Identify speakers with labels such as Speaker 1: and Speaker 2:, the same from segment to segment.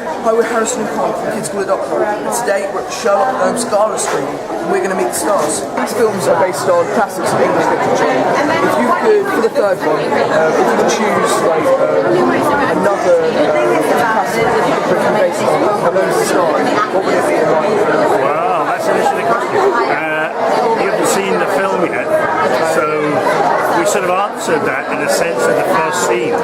Speaker 1: Hi, we're Harrison and Con from KidsCooler.com, and today we're at Sherlock Gnomes Gala Screening, and we're going to meet the stars. These films are based on classics of English literature. If you could, for the third one, if you could choose like another classic that you could be based on, and those stars, what would it be and why?
Speaker 2: Wow, that's an interesting question. You haven't seen the film yet, so we sort of answered that in a sense in the first scene.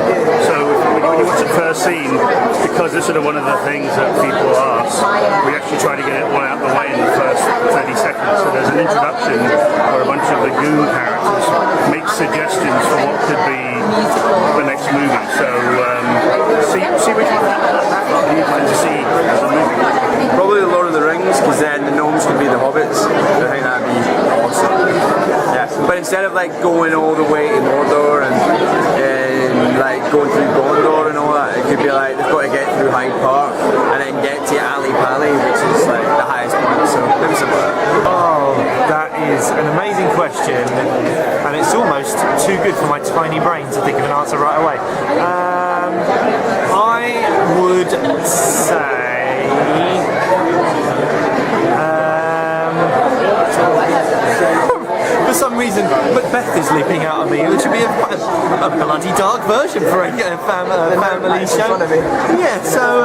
Speaker 2: So when you watch the first scene, because it's sort of one of the things that people ask, we actually try to get it all out of the way in the first 30 seconds. So there's an introduction where a bunch of the goon characters make suggestions for what could be the next movie. So see which one you'd like to see as a movie.
Speaker 3: Probably the Lord of the Rings, because then the gnomes could be the hobbits. I think that'd be awesome. Yeah, but instead of like going all the way to Mordor and like going through Gondor and all that, it could be like they've got to get through Hyde Park and then get to Ali Pali, which is like the highest point. So maybe something like that.
Speaker 4: Oh, that is an amazing question, and it's almost too good for my tiny brain to think of an answer right away. I would say. For some reason, Macbeth is leaping out of me, which would be a bloody dark version for a family show. Yeah, so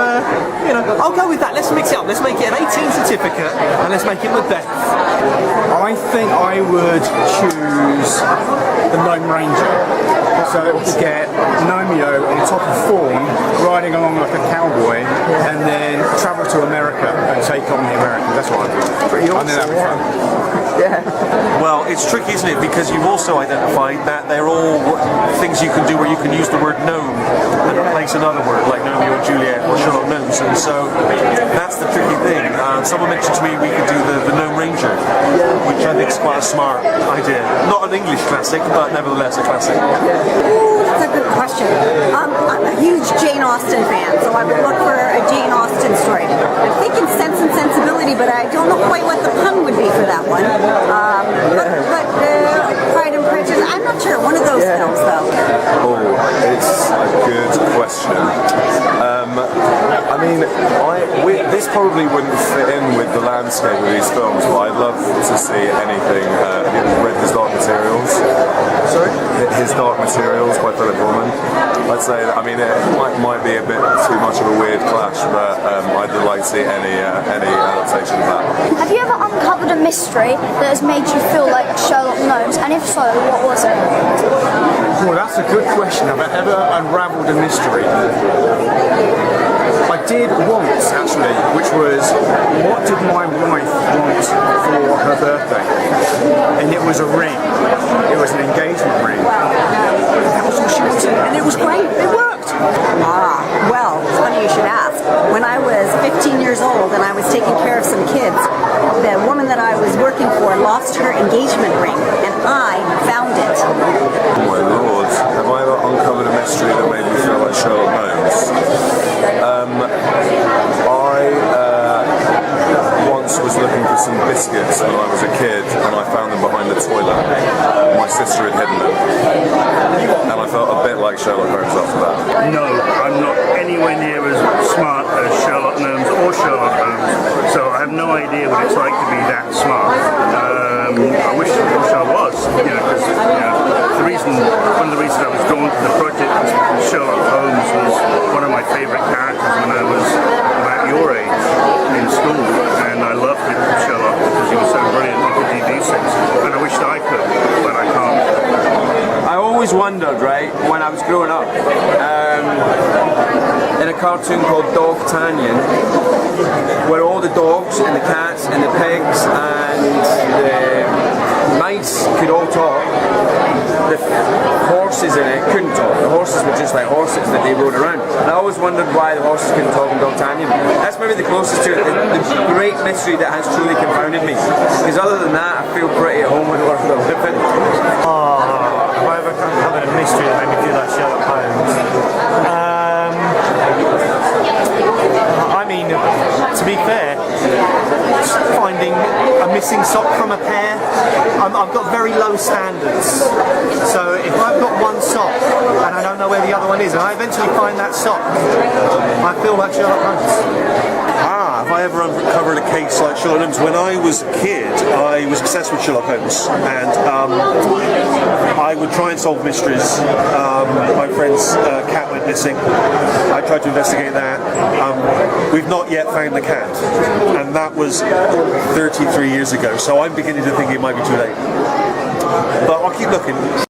Speaker 4: I'll go with that. Let's mix it up. Let's make it an 18 certificate, and let's make it Macbeth.
Speaker 5: I think I would choose the Gnome Ranger. So it would get Gnomeo on top of form, riding along like a cowboy, and then travel to America and take on the Americans. That's what I'd do.
Speaker 1: Pretty awesome.
Speaker 5: I think that'd be fun.
Speaker 1: Yeah.
Speaker 6: Well, it's tricky, isn't it? Because you've also identified that they're all things you can do where you can use the word gnome and replace another word, like Romeo and Juliet or Sherlock Gnomes. And so that's the tricky thing. Someone mentioned to me we could do the Gnome Ranger, which I think is quite a smart idea. Not an English classic, but nevertheless a classic.
Speaker 7: Ooh, that's a good question. I'm a huge Jane Austen fan, so I would look for a Jane Austen story. I'm thinking Sense and Sensibility, but I don't know quite what the pun would be for that one. But Pride and Prejudice, I'm not sure. One of those films, though.
Speaker 3: Oh, it's a good question. I mean, this probably wouldn't fit in with the landscape of these films, but I'd love to see anything. Read His Dark Materials.
Speaker 1: Sorry?
Speaker 3: His Dark Materials by Philip Pullman. I'd say that, I mean, it might be a bit too much of a weird clash, but I'd like to see any adaptation of that.
Speaker 8: Have you ever uncovered a mystery that has made you feel like Sherlock Gnomes? And if so, what was it?
Speaker 5: Well, that's a good question. Have I ever unravelled a mystery? I did once, actually, which was, what did my wife want for her birthday? And it was a ring. It was an engagement ring. That was all she wanted, and it was great. It worked.
Speaker 7: Well, it's funny you should ask. When I was 15 years old and I was taking care of some kids, the woman that I was working for lost her engagement ring, and I found it.
Speaker 3: Oh my lord, have I ever uncovered a mystery that made me feel like Sherlock Gnomes? I once was looking for some biscuits when I was a kid, and I found them behind the toilet. My sister had hidden them, and I felt a bit like Sherlock Holmes after that.
Speaker 2: No, I'm not anywhere near as smart as Sherlock Gnomes or Sherlock Holmes, so I have no idea what it's like to be that smart. I wish I was, because one of the reasons I was drawn to the project was Sherlock Holmes was one of my favourite characters when I was about your age in school, and I loved him, Sherlock, because he was so brilliant. He could do these things, and I wish that I could, but I can't.
Speaker 3: I always wondered, right, when I was growing up, in a cartoon called Dog Tanyan, where all the dogs and the cats and the pigs and the mice could all talk, the horses in it couldn't talk. The horses were just like horses that they rode around. And I always wondered why the horses couldn't talk in Dog Tanyan. That's maybe the closest to it, the great mystery that has truly confounded me. Because other than that, I feel pretty at home with the world I live in.
Speaker 4: Have I ever uncovered a mystery that made me feel like Sherlock Holmes? I mean, to be fair, finding a missing sock from a pair, I've got very low standards. So if I've got one sock and I don't know where the other one is, and I eventually find that sock, I feel like Sherlock Holmes.
Speaker 6: Have I ever uncovered a case like Sherlock Gnomes? When I was a kid, I was obsessed with Sherlock Holmes, and I would try and solve mysteries. My friend's cat went missing. I tried to investigate that. We've not yet found the cat, and that was 33 years ago, so I'm beginning to think it might be too late. But I'll keep looking.